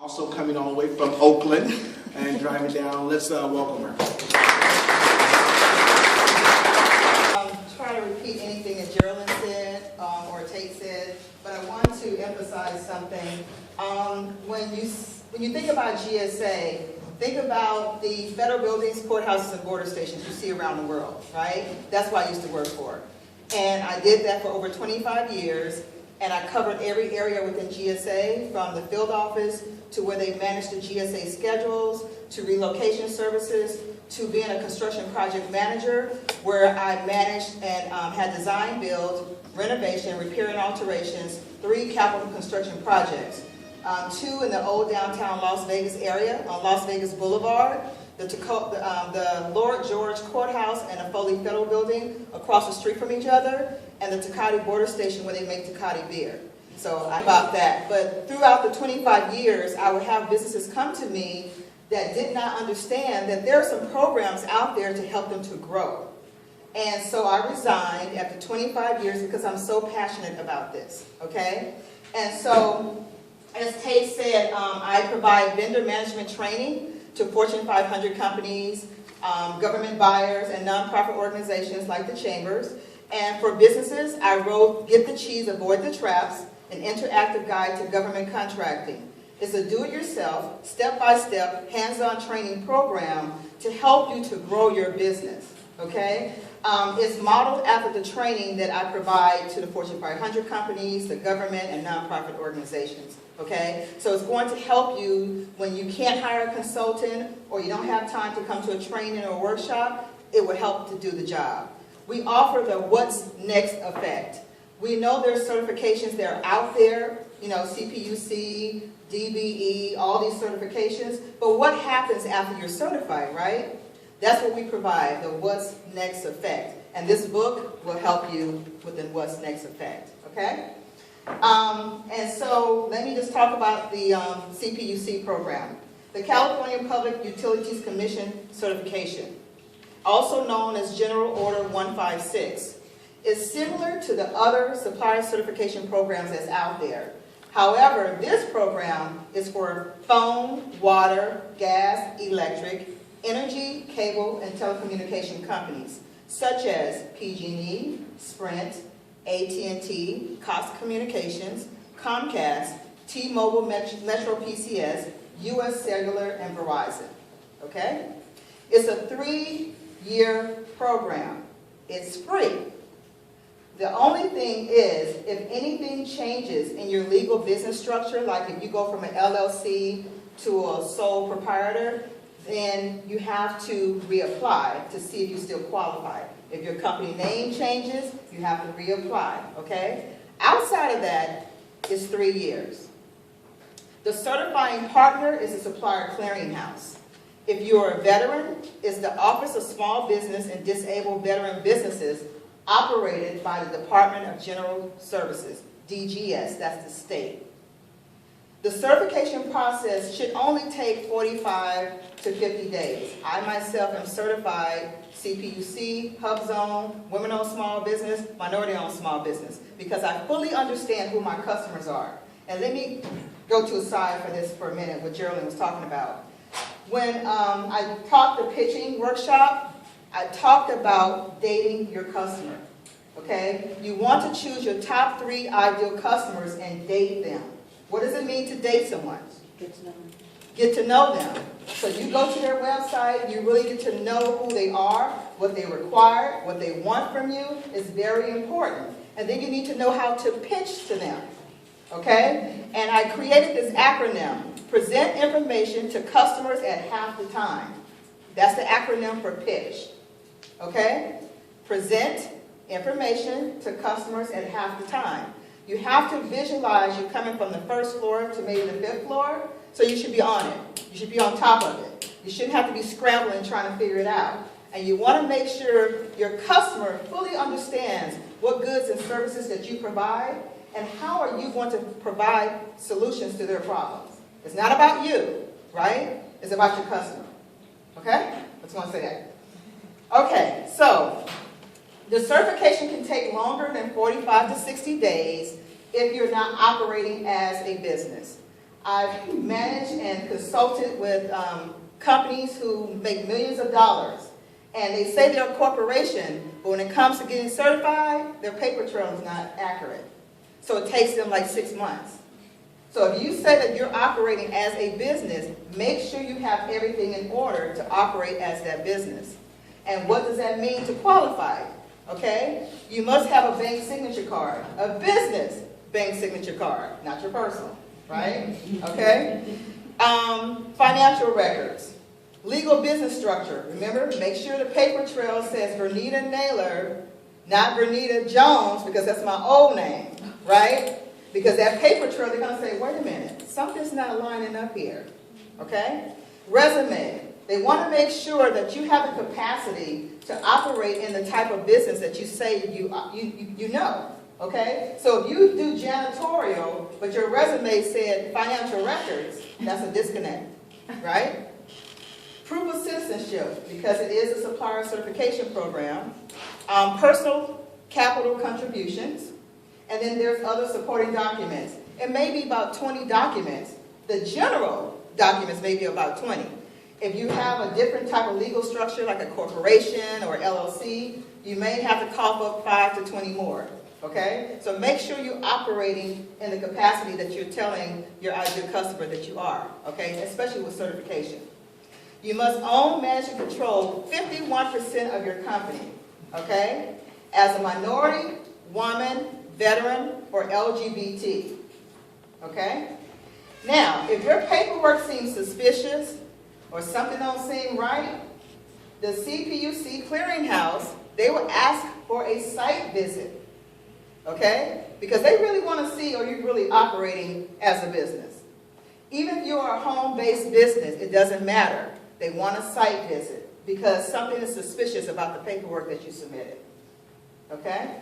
Also coming all the way from Oakland and driving down. Let's welcome her. Try to repeat anything that Geraldine said or Tate said, but I want to emphasize something. When you think about GSA, think about the federal buildings, courthouses, and border stations you see around the world, right? That's what I used to work for. And I did that for over 25 years, and I covered every area within GSA, from the field office to where they manage the GSA schedules, to relocation services, to being a construction project manager, where I managed and had design, build, renovation, repair and alterations, 3 capital construction projects. 2 in the old downtown Las Vegas area on Las Vegas Boulevard, the Lord George Courthouse and the Foley Federal Building across the street from each other, and the Tecate border station where they make Tecate beer. So about that. But throughout the 25 years, I would have businesses come to me that did not understand that there are some programs out there to help them to grow. And so I resigned after 25 years because I'm so passionate about this, okay? And so, as Tate said, I provide vendor management training to Fortune 500 companies, government buyers, and nonprofit organizations like the Chambers. And for businesses, I wrote Get the Cheese, Avoid the Traps, an interactive guide to government contracting. It's a do-it-yourself, step-by-step, hands-on training program to help you to grow your business, okay? It's modeled after the training that I provide to the Fortune 500 companies, the government, and nonprofit organizations, okay? So it's going to help you when you can't hire a consultant or you don't have time to come to a training or a workshop. It will help to do the job. We offer the What's Next effect. We know there's certifications that are out there, you know, CPUC, DBE, all these certifications, but what happens after you're certified, right? That's what we provide, the What's Next effect. And this book will help you with the What's Next effect, okay? And so let me just talk about the CPUC program. The California Public Utilities Commission certification, also known as General Order 156, is similar to the other supplier certification programs that's out there. However, this program is for phone, water, gas, electric, energy, cable, and telecommunication companies, such as PG&E, Sprint, AT&T, Cox Communications, Comcast, T-Mobile, Metro PCS, US Cellular, and Verizon, okay? It's a 3-year program. It's free. The only thing is, if anything changes in your legal business structure, like if you go from an LLC to a sole proprietor, then you have to reapply to see if you still qualify. If your company name changes, you have to reapply, okay? Outside of that, it's 3 years. The certifying partner is the Supplier Clearinghouse. If you're a veteran, it's the Office of Small Business and Disabled Veteran Businesses, operated by the Department of General Services, DGS, that's the state. The certification process should only take 45 to 50 days. I myself am certified CPUC, HubZone, Women-Owned Small Business, Minority-Owned Small Business, because I fully understand who my customers are. And let me go to a side for this for a minute, what Geraldine was talking about. When I taught the pitching workshop, I talked about dating your customer, okay? You want to choose your top 3 ideal customers and date them. What does it mean to date someone? Get to know them. Get to know them. So you go to their website, you really get to know who they are, what they require, what they want from you is very important. And then you need to know how to pitch to them, okay? And I created this acronym, present information to customers at half the time. That's the acronym for pitch. Okay? Present information to customers at half the time. You have to visualize you coming from the 1st floor to maybe the 5th floor, so you should be on it. You should be on top of it. You shouldn't have to be scrambling trying to figure it out. And you want to make sure your customer fully understands what goods and services that you provide and how are you going to provide solutions to their problems. It's not about you, right? It's about your customer. Okay? I just want to say that. Okay, so the certification can take longer than 45 to 60 days if you're not operating as a business. I've managed and consulted with companies who make millions of dollars. And they say they're a corporation, but when it comes to getting certified, their paper trail is not accurate. So it takes them like 6 months. So if you say that you're operating as a business, make sure you have everything in order to operate as that business. And what does that mean to qualify? Okay? You must have a bank signature card, a business bank signature card, not your personal, right? Okay? Financial records, legal business structure. Remember, make sure the paper trail says Vernita Naylor, not Vernita Jones, because that's my old name, right? Because that paper trail, they're going to say, wait a minute, something's not lining up here, okay? Resume. They want to make sure that you have the capacity to operate in the type of business that you say you know, okay? So if you do janitorial, but your resume said financial records, that's a disconnect, right? Proof of citizenship, because it is a supplier certification program. Personal capital contributions. And then there's other supporting documents. It may be about 20 documents. The general documents may be about 20. If you have a different type of legal structure, like a corporation or LLC, you may have to cough up 5 to 20 more, okay? So make sure you're operating in the capacity that you're telling your ideal customer that you are, okay? Especially with certification. You must own, manage, and control 51% of your company, okay? As a minority, woman, veteran, or LGBT, okay? Now, if your paperwork seems suspicious or something don't seem right, the CPUC clearinghouse, they will ask for a site visit, okay? Because they really want to see, are you really operating as a business? Even if you're a home-based business, it doesn't matter. They want a site visit because something is suspicious about the paperwork that you submitted, okay?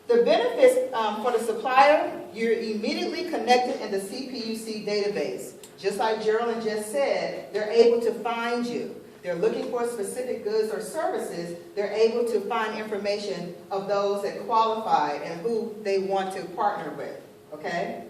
The benefits for the supplier, you're immediately connected in the CPUC database. Just like Geraldine just said, they're able to find you. They're looking for specific goods or services. They're able to find information of those that qualify and who they want to partner with, okay?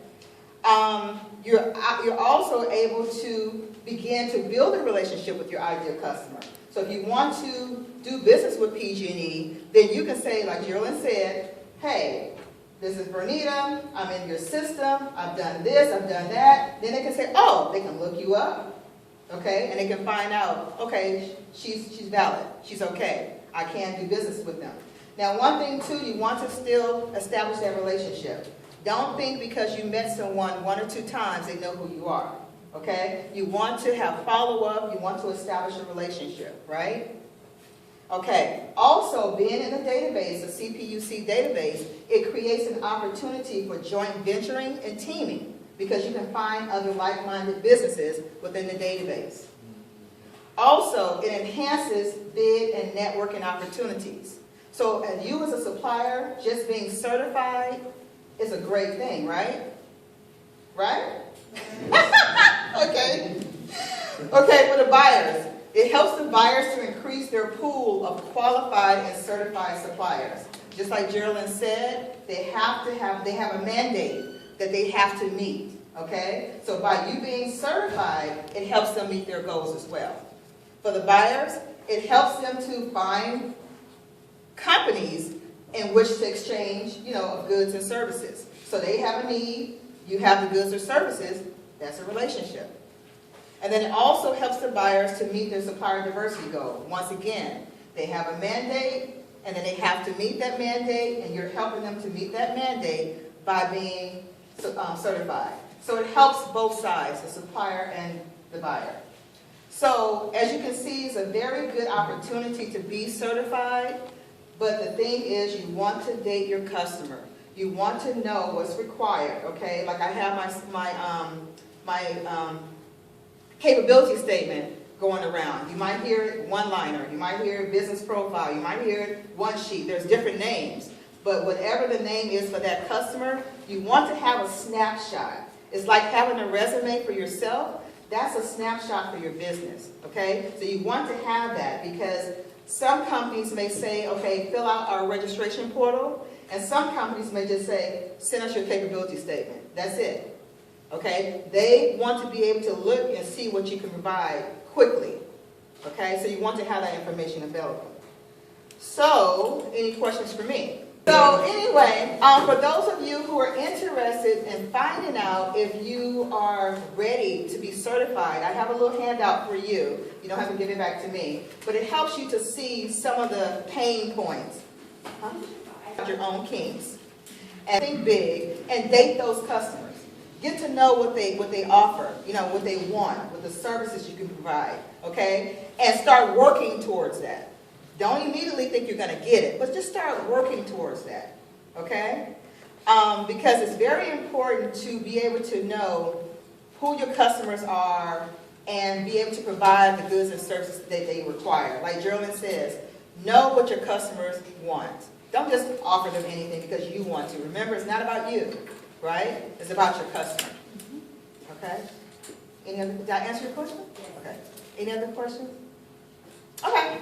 You're also able to begin to build a relationship with your ideal customer. So if you want to do business with PG&E, then you can say, like Geraldine said, hey, this is Vernita, I'm in your system, I've done this, I've done that. Then they can say, oh, they can look you up, okay? And they can find out, okay, she's valid, she's okay, I can do business with them. Now, one thing, too, you want to still establish that relationship. Don't think because you met someone 1 or 2 times they know who you are, okay? You want to have follow-up, you want to establish a relationship, right? Okay, also being in the database, the CPUC database, it creates an opportunity for joint venturing and teaming because you can find other like-minded businesses within the database. Also, it enhances bid and networking opportunities. So as you as a supplier, just being certified is a great thing, right? Right? Okay. Okay, for the buyers. It helps the buyers to increase their pool of qualified and certified suppliers. Just like Geraldine said, they have a mandate that they have to meet, okay? So by you being certified, it helps them meet their goals as well. For the buyers, it helps them to find companies in which to exchange, of goods and services. So they have a need, you have the goods or services, that's a relationship. And then it also helps the buyers to meet their supplier diversity goal. Once again, they have a mandate, and then they have to meet that mandate, and you're helping them to meet that mandate by being certified. So it helps both sides, the supplier and the buyer. So as you can see, it's a very good opportunity to be certified, but the thing is you want to date your customer. You want to know what's required, okay? Like I have my capability statement going around. You might hear it one-liner, you might hear business profile, you might hear it one sheet. There's different names, but whatever the name is for that customer, you want to have a snapshot. It's like having a resume for yourself. That's a snapshot for your business, okay? So you want to have that because some companies may say, okay, fill out our registration portal, and some companies may just say, send us your capability statement. That's it. okay? They want to be able to look and see what you can provide quickly, okay? So you want to have that information available. So, any questions for me? So anyway, for those of you who are interested in finding out if you are ready to be certified, I have a little handout for you. You don't have to give it back to me, but it helps you to see some of the pain points. Your own kinks, and think big, and date those customers. Get to know what they offer, what they want, what the services you can provide, okay? And start working towards that. Don't immediately think you're going to get it, but just start working towards that, okay? Because it's very important to be able to know who your customers are and be able to provide the goods and services that they require. Like Geraldine says, know what your customers want. Don't just offer them anything because you want to. Remember, it's not about you, right? It's about your customer. Okay? Did I answer your question? Okay. Any other questions? Okay.